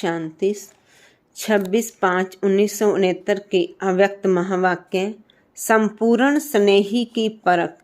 शांति 26/5/1969 के अव्यक्त महावाक्य। संपूर्ण स्नेही की परख।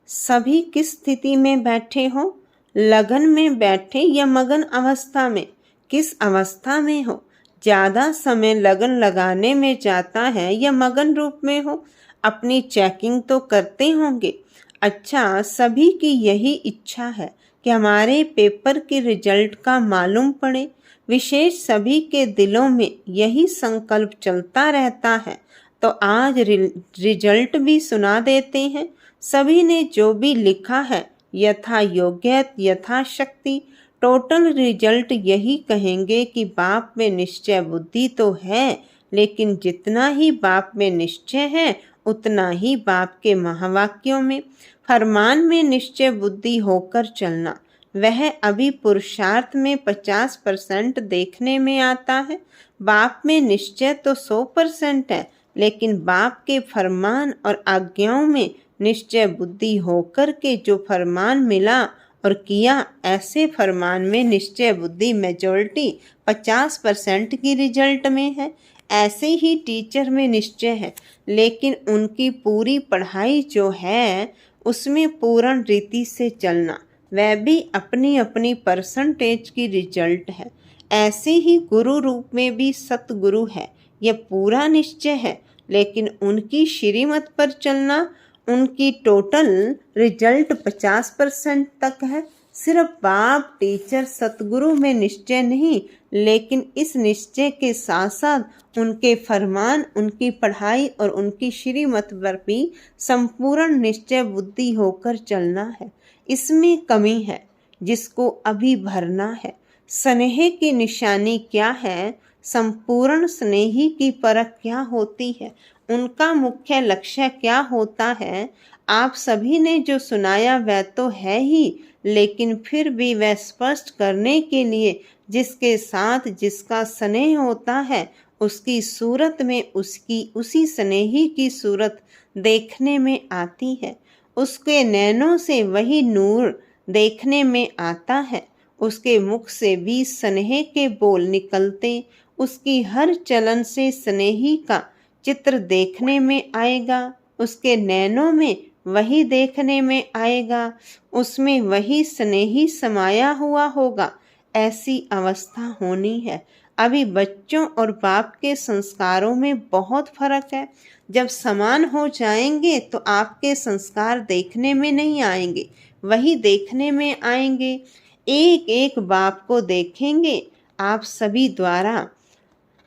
सभी किस स्थिति में बैठे हो, लगन में बैठे या मगन अवस्था में, किस अवस्था में हो, ज़्यादा समय लगन लगाने में जाता है या मगन रूप में हो, अपनी चेकिंग तो करते होंगे। अच्छा, सभी की यही इच्छा है कि हमारे पेपर के रिजल्ट का मालूम पड़े। विशेष सभी के दिलों में यही संकल्प चलता रहता है। तो आज रिजल्ट भी सुना देते हैं। सभी ने जो भी लिखा है यथा योग्य यथा शक्ति, टोटल रिजल्ट यही कहेंगे कि बाप में निश्चय बुद्धि तो है, लेकिन जितना ही बाप में निश्चय है उतना ही बाप के महावाक्यों में, फरमान में निश्चय बुद्धि होकर चलना। वह अभी पुरुषार्थ में 50% देखने में आता है। बाप में निश्चय तो 100% है, लेकिन बाप के फरमान और आज्ञाओं में निश्चय बुद्धि होकर के जो फरमान मिला और किया, ऐसे फरमान में निश्चय बुद्धि मेजॉरिटी 50% की रिजल्ट में है। ऐसे ही टीचर में निश्चय है, लेकिन उनकी पूरी पढ़ाई जो है उसमें पूर्ण रीति से चलना, वह भी अपनी अपनी परसेंटेज की रिजल्ट है। ऐसे ही गुरु रूप में भी सतगुरु है, यह पूरा निश्चय है, लेकिन उनकी श्रीमत पर चलना, उनकी टोटल रिजल्ट 50% तक है। सिर्फ बाप टीचर सतगुरु में निश्चय नहीं, लेकिन इस निश्चय के साथ साथ उनके फरमान, उनकी पढ़ाई और उनकी श्रीमत पर भी संपूर्ण निश्चय बुद्धि होकर चलना है। इसमें कमी है जिसको अभी भरना है। स्नेह की निशानी क्या है, संपूर्ण स्नेही की परख क्या होती है, उनका मुख्य लक्ष्य क्या होता है, आप सभी ने जो सुनाया वह तो है ही, लेकिन फिर भी वह स्पष्ट करने के लिए जिसके साथ जिसका स्नेह होता है उसकी सूरत में उसकी उसी स्नेही की सूरत देखने में आती है। उसके नैनों से वही नूर देखने में आता है। उसके मुख से भी स्नेह के बोल निकलते, उसकी हर चलन से स्नेही का चित्र देखने में आएगा। उसके नैनों में वही देखने में आएगा, उसमें वही स्नेही समाया हुआ होगा। ऐसी अवस्था होनी है। अभी बच्चों और बाप के संस्कारों में बहुत फर्क है। जब समान हो जाएंगे तो आपके संस्कार देखने में नहीं आएंगे, वही देखने में आएंगे। एक एक बाप को देखेंगे, आप सभी द्वारा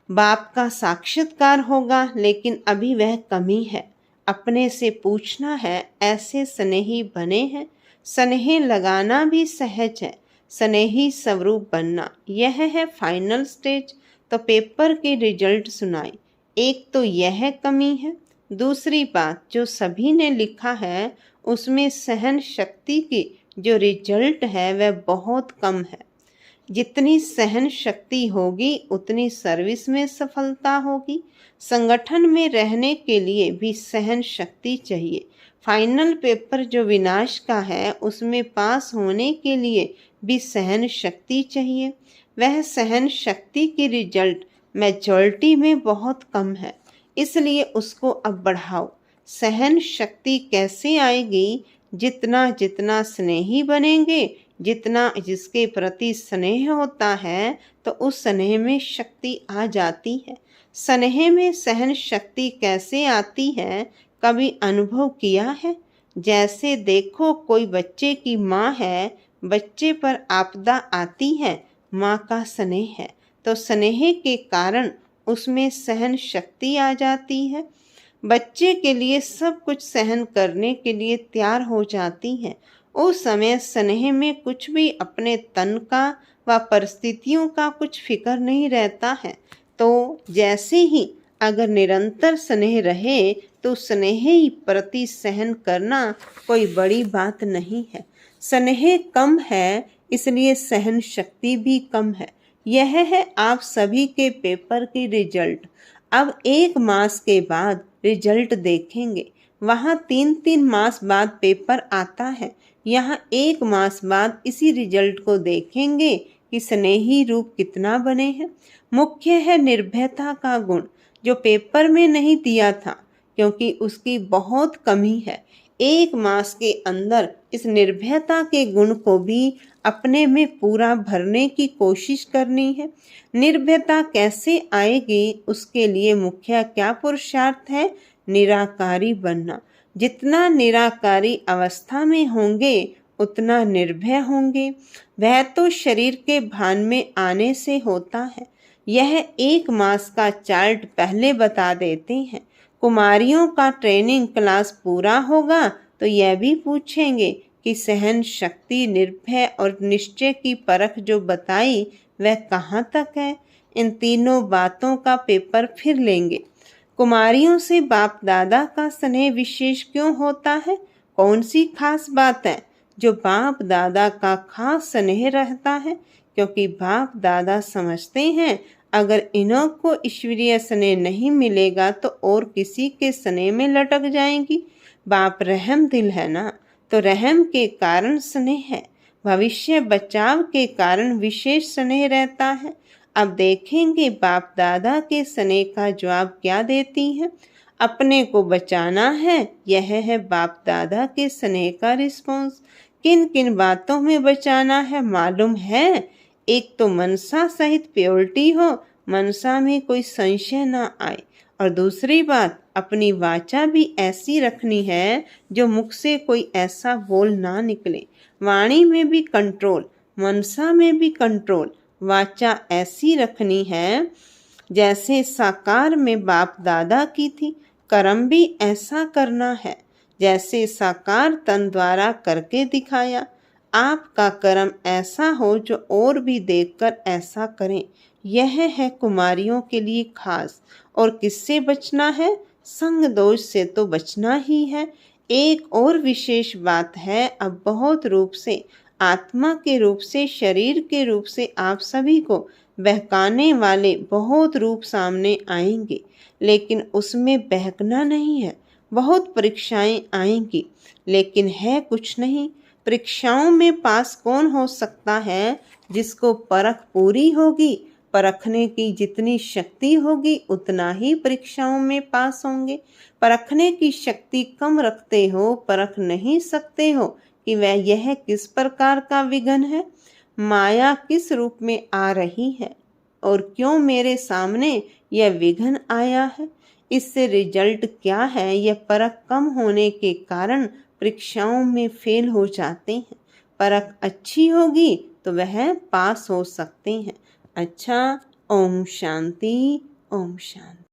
बाप का साक्षात्कार होगा, लेकिन अभी वह कमी है। अपने से पूछना है, ऐसे स्नेही बने हैं? स्नेह लगाना भी सहज है, स्नेही स्वरूप बनना यह है फाइनल स्टेज। तो पेपर के रिजल्ट सुनाई। एक तो यह कमी है। दूसरी बात, जो सभी ने लिखा है उसमें सहन शक्ति की जो रिजल्ट है वह बहुत कम है। जितनी सहन शक्ति होगी उतनी सर्विस में सफलता होगी। संगठन में रहने के लिए भी सहन शक्ति चाहिए। फाइनल पेपर जो विनाश का है उसमें पास होने के लिए भी सहन शक्ति चाहिए। वह सहन शक्ति की रिजल्ट मेजॉरिटी में बहुत कम है, इसलिए उसको अब बढ़ाओ। सहन शक्ति कैसे आएगी? जितना जितना स्नेही बनेंगे, जितना जिसके प्रति स्नेह होता है तो उस स्नेह में शक्ति आ जाती है। स्नेह में सहन शक्ति कैसे आती है, कभी अनुभव किया है? जैसे देखो, कोई बच्चे की माँ है, बच्चे पर आपदा आती है, माँ का स्नेह है, तो स्नेह के कारण उसमें सहन शक्ति आ जाती है। बच्चे के लिए सब कुछ सहन करने के लिए तैयार हो जाती है। उस समय स्नेह में कुछ भी अपने तन का व परिस्थितियों का कुछ फिक्र नहीं रहता है। तो जैसे ही अगर निरंतर स्नेह रहे तो स्नेह ही प्रति सहन करना कोई बड़ी बात नहीं है। स्नेह कम है, इसलिए सहन शक्ति भी कम है। यह है आप सभी के पेपर की रिजल्ट। अब 1 मास के बाद रिजल्ट देखेंगे। वहाँ 3-3 मास बाद पेपर आता है, यहाँ 1 मास बाद इसी रिजल्ट को देखेंगे कि स्नेही रूप कितना बने हैं। मुख्य है निर्भयता का गुण, जो पेपर में नहीं दिया था क्योंकि उसकी बहुत कमी है। 1 मास के अंदर इस निर्भयता के गुण को भी अपने में पूरा भरने की कोशिश करनी है। निर्भयता कैसे आएगी, उसके लिए मुख्य क्या पुरुषार्थ है? निराकारी बनना। जितना निराकारी अवस्था में होंगे उतना निर्भय होंगे। वह तो शरीर के भान में आने से होता है। यह 1 मास का चार्ट पहले बता देते हैं। कुमारियों का ट्रेनिंग क्लास पूरा होगा तो यह भी पूछेंगे कि सहन शक्ति, निर्भय और निश्चय की परख जो बताई वह कहाँ तक है। इन तीनों बातों का पेपर फिर लेंगे। कुमारियों से बाप दादा का स्नेह विशेष क्यों होता है? कौन सी खास बात है जो बाप दादा का खास स्नेह रहता है? क्योंकि बाप दादा समझते हैं अगर इन्हों को ईश्वरीय स्नेह नहीं मिलेगा तो और किसी के स्नेह में लटक जाएंगी। बाप रहम दिल है ना, तो रहम के कारण स्नेह है। भविष्य बचाव के कारण विशेष स्नेह रहता है। अब देखेंगे बाप दादा के स्नेह का जवाब क्या देती हैं। अपने को बचाना है, यह है बाप दादा के स्नेह का रिस्पॉन्स। किन किन बातों में बचाना है मालूम है? एक तो मनसा सहित प्योरिटी हो, मनसा में कोई संशय ना आए, और दूसरी बात अपनी वाचा भी ऐसी रखनी है जो मुख से कोई ऐसा बोल ना निकले। वाणी में भी कंट्रोल, मनसा में भी कंट्रोल। वाचा ऐसी रखनी है जैसे साकार में बाप दादा की थी। कर्म भी ऐसा करना है जैसे साकार तन द्वारा करके दिखाया। आपका कर्म ऐसा हो जो और भी देखकर ऐसा करें। यह है कुमारियों के लिए खास। और किससे बचना है? संग दोष से तो बचना ही है। एक और विशेष बात है, अब बहुत रूप से, आत्मा के रूप से, शरीर के रूप से आप सभी को बहकाने वाले बहुत रूप सामने आएंगे, लेकिन उसमें बहकना नहीं है। बहुत परीक्षाएं आएंगी, लेकिन है कुछ नहीं। परीक्षाओं में पास कौन हो सकता है? जिसको परख पूरी होगी। परखने की जितनी शक्ति होगी उतना ही परीक्षाओं में पास होंगे। परखने की शक्ति कम रखते हो, परख नहीं सकते हो कि वह यह किस प्रकार का विघ्न है, माया किस रूप में आ रही है और क्यों मेरे सामने यह विघ्न आया है। इससे रिजल्ट क्या है? यह परख कम होने के कारण परीक्षाओं में फेल हो जाते हैं। परख अच्छी होगी तो वह पास हो सकते हैं। अच्छा, ओम शांति, ओम शांति।